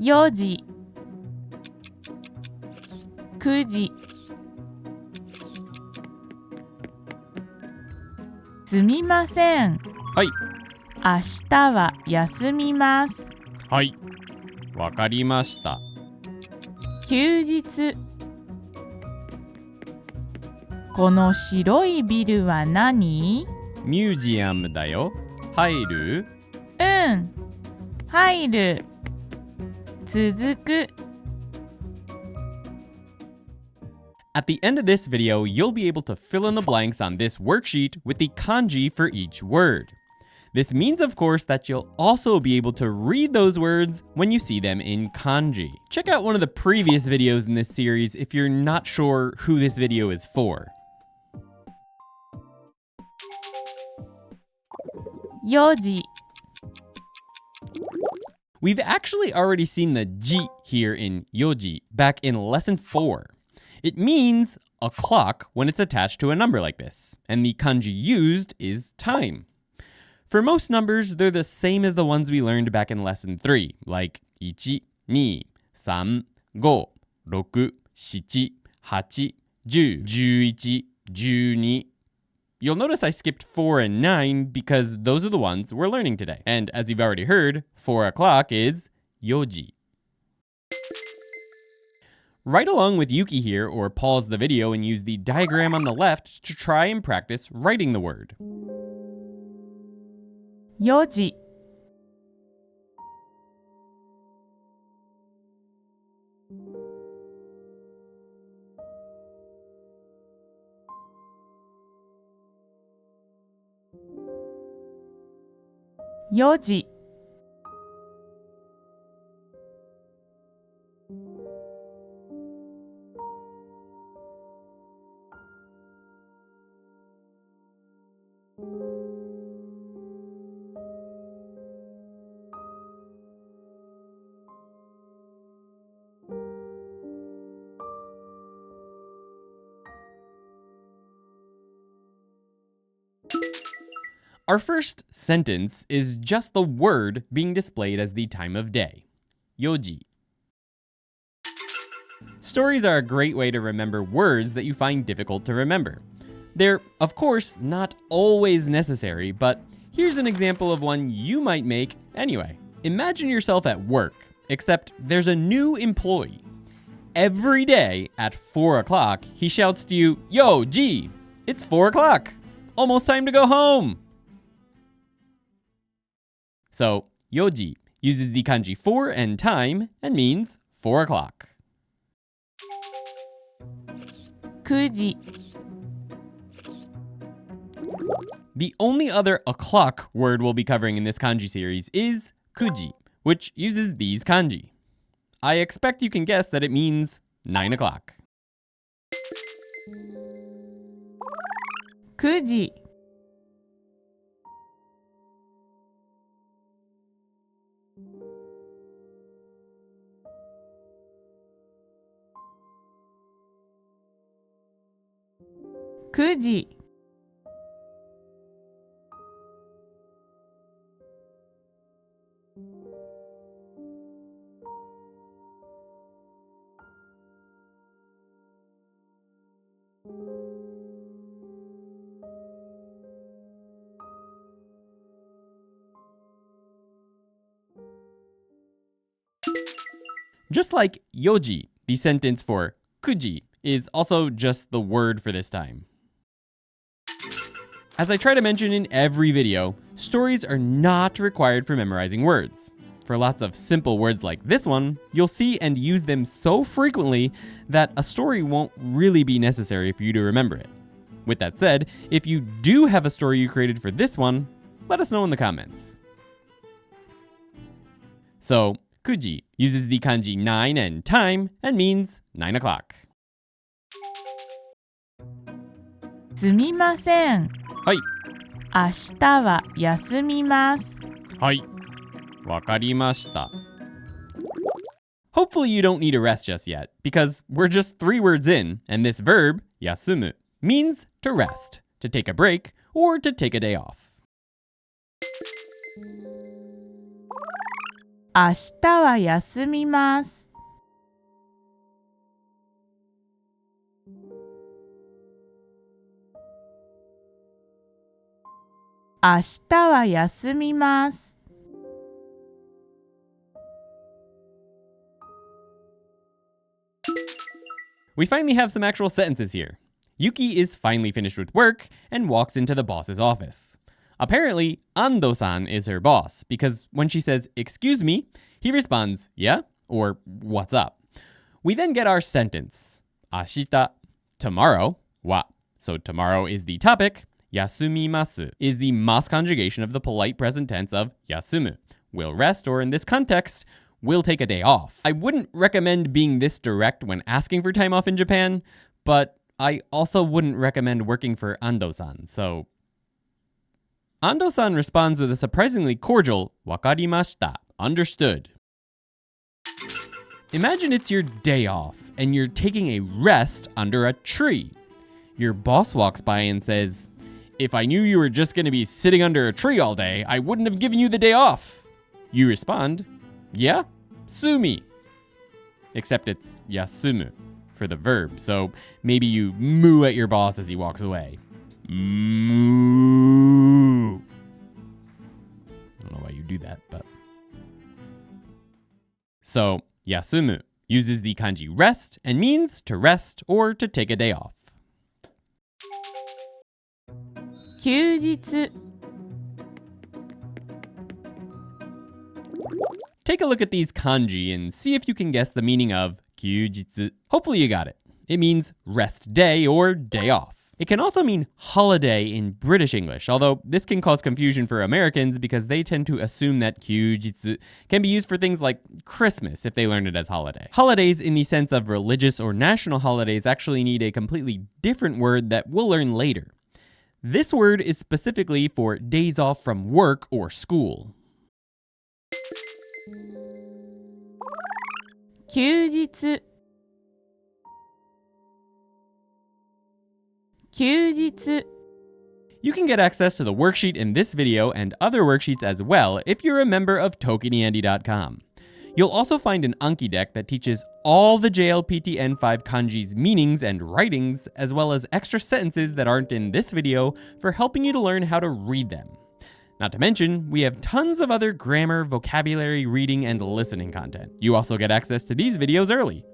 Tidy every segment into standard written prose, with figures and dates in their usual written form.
4時、9時。すみません。はい。明日は休みます。はい。わかりました。休日。この白いビルは何？ミュージアムだよ。入る？うん。入る。続く。At the end of this video, you'll be able to fill in the blanks on this worksheet with the kanji for each word. This means, of course, that you'll also be able to read those words when you see them in kanji. Check out one of the previous videos in this series if you're not sure who this video is for. 4時。 We've actually already seen the ji here in yoji back in lesson 4. It means a clock when it's attached to a number like this, and the kanji used is time. For most numbers, they're the same as the ones we learned back in lesson 3, like 1, 2, 3, 5, 6, 7, 8, 10, 11, 12. You'll notice I skipped 4 and 9 because those are the ones we're learning today. And as you've already heard, 4 o'clock is yoji. Write along with Yuki here or pause the video and use the diagram on the left to try and practice writing the word. 4時。4時。Our first sentence is just the word being displayed as the time of day. Yoji. Stories are a great way to remember words that you find difficult to remember. They're, of course, not always necessary, but here's an example of one you might make anyway. Imagine yourself at work, except there's a new employee. Every day at 4 o'clock, he shouts to you, "Yo, G, it's 4 o'clock. Almost time to go home." So, yoji uses the kanji 4 and time and means 4 o'clock. 9時。 The only other o'clock word we'll be covering in this kanji series is kuji, which uses these kanji. I expect you can guess that it means 9 o'clock. 9時。9時。Just like yoji, the sentence for kuji is also just the word for this time. As I try to mention in every video, stories are not required for memorizing words. For lots of simple words like this one, you'll see and use them so frequently that a story won't really be necessary for you to remember it. With that said, if you do have a story you created for this one, let us know in the comments. So, kuji uses the kanji 9 and time and means 9 o'clock. すみません。はい。明日は休みます。はい。わかりました。Hopefully you don't need a rest just yet, because we're just 3 words in, and this verb, yasumu, means to rest, to take a break, or to take a day off. 明日は休みます。明日は休みます。We finally have some actual sentences here. Yuki is finally finished with work and walks into the boss's office. Apparently, Ando-san is her boss because when she says, "Excuse me," he responds, "Yeah?" or "What's up?" We then get our sentence. Ashita, tomorrow, wa. So tomorrow is the topic. Yasumimasu is the mas conjugation of the polite present tense of yasumu. Will rest, or in this context, will take a day off. I wouldn't recommend being this direct when asking for time off in Japan, but I also wouldn't recommend working for Ando-san, so... Ando-san responds with a surprisingly cordial "Wakarimashita," understood. Imagine it's your day off, and you're taking a rest under a tree. Your boss walks by and says, "If I knew you were just going to be sitting under a tree all day, I wouldn't have given you the day off." You respond, "Yeah? Sumi." Except it's yasumu for the verb, so maybe you moo at your boss as he walks away. Moo. I don't know why you do that, but... So, yasumu uses the kanji rest and means to rest or to take a day off. 休日 Take a look at these kanji and see if you can guess the meaning of 休日. Hopefully you got it. It means rest day or day off. It can also mean holiday in British English, although this can cause confusion for Americans because they tend to assume that 休日 can be used for things like Christmas if they learn it as holiday. Holidays in the sense of religious or national holidays actually need a completely different word that we'll learn later. This word is specifically for days off from work or school. 休日休日 You can get access to the worksheet in this video and other worksheets as well if you're a member of ToKini You'll also find an Anki deck that teaches all the JLPT N5 kanji's meanings and writings, as well as extra sentences that aren't in this video for helping you to learn how to read them. Not to mention, we have tons of other grammar, vocabulary, reading, and listening content. You also get access to these videos early.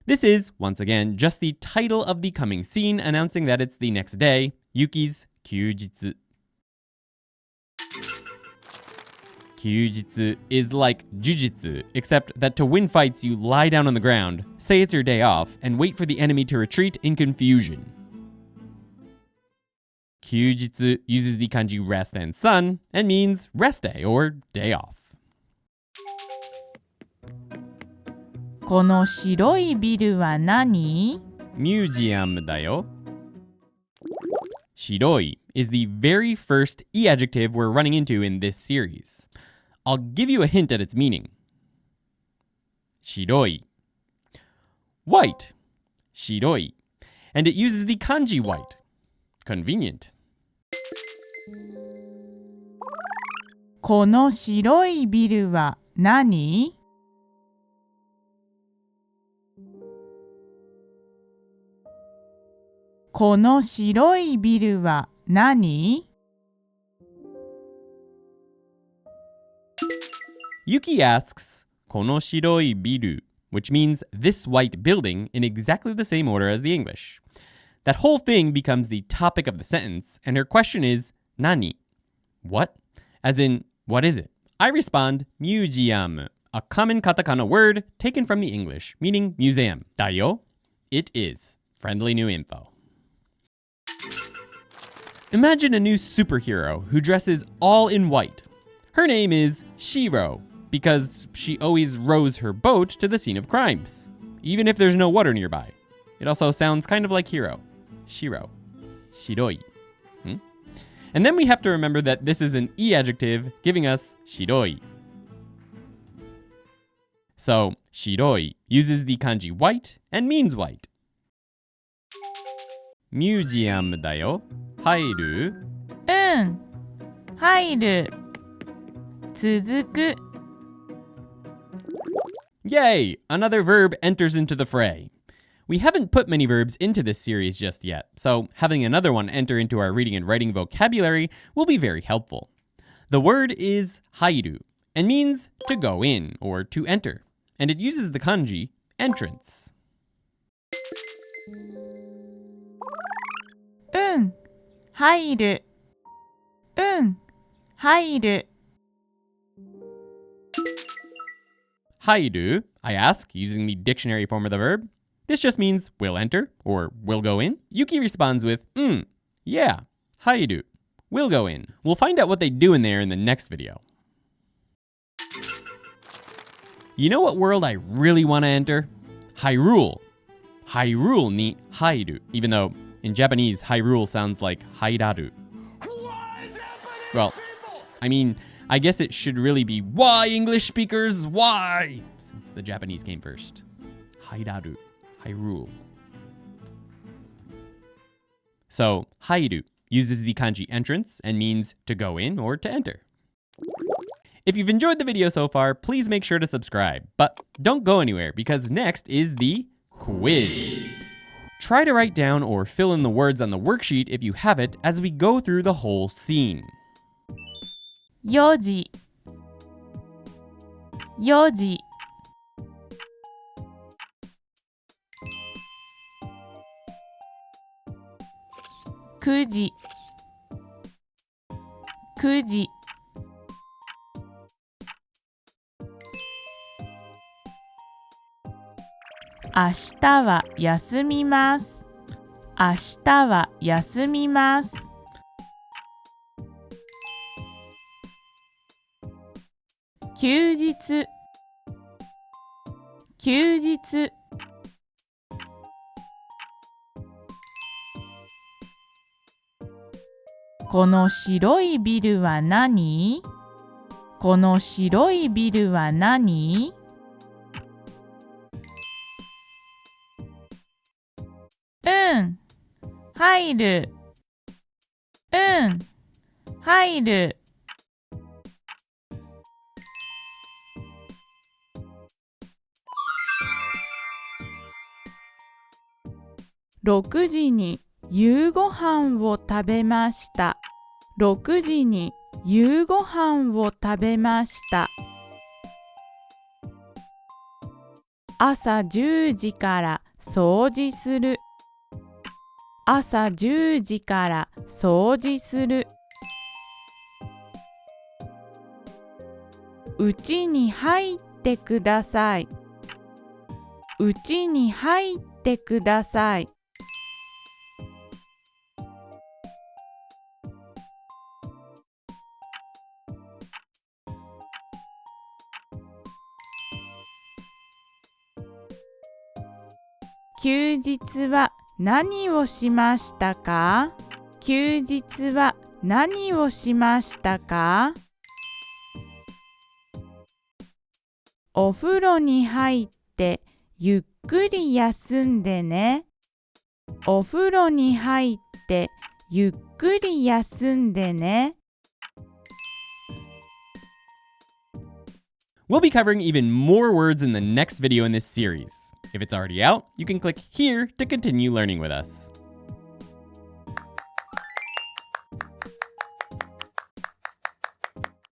This is, once again, just the title of the coming scene announcing that it's the next day, Yuki's 休日. 休日 is like jujitsu, except that to win fights you lie down on the ground, say it's your day off, and wait for the enemy to retreat in confusion. 休日 uses the kanji rest and sun, and means rest day or day off. この白いビルは何? Museum だよ. Shiroi is the very first e adjective we're running into in this series. I'll give you a hint at its meaning. Shiroi. White. Shiroi. And it uses the kanji white. Convenient. この白いビルは何? この白いビルは何? Yuki asks, この白いビル, which means this white building in exactly the same order as the English. That whole thing becomes the topic of the sentence, and her question is, 何? What? As in, what is it? I respond, museum, a common katakana word taken from the English, meaning museum. だよ. It is. Friendly new info. Imagine a new superhero who dresses all in white. Her name is Shiro, because she always rows her boat to the scene of crimes, even if there's no water nearby. It also sounds kind of like hero. Shiro. Shiroi. And then we have to remember that this is an e adjective, giving us shiroi. So, shiroi uses the kanji white and means white. Museum だよ. 入る? 入る。続く Yay! Another verb enters into the fray. We haven't put many verbs into this series just yet, so having another one enter into our reading and writing vocabulary will be very helpful. The word is hairu and means to go in or to enter, and it uses the kanji entrance. 入る入る Hairu, I ask, using the dictionary form of the verb. This just means will enter or will go in. Yuki responds with, yeah, hairu, will go in. We'll find out what they do in there in the next video. You know what world I really want to enter? Hyrule. Hyrule ni hairu, even though in Japanese, Hyrule sounds like hairaru. Well, I mean, I guess it should really be why, English speakers, why? Since the Japanese came first. Hairaru, Hyrule. So, hairu uses the kanji entrance and means to go in or to enter. If you've enjoyed the video so far, please make sure to subscribe. But don't go anywhere because next is the quiz. Try to write down or fill in the words on the worksheet if you have it as we go through the whole scene. 4時4時9時9時明日は休みます明日は休みます休日休日この白いビルは何？この白いビルは何？入る入る6時に夕ご飯を食べました。6時に夕ご飯を食べました。朝10時から掃除する。朝10時から掃除する。うちに入ってください。うちに入ってください。休日は何をしましたか？休日は何をしましたか？お風呂に入ってゆっくり休んでね。お風呂に入ってゆっくり休んでね。We'll be covering even more words in the next video in this series. If it's already out, you can click here to continue learning with us.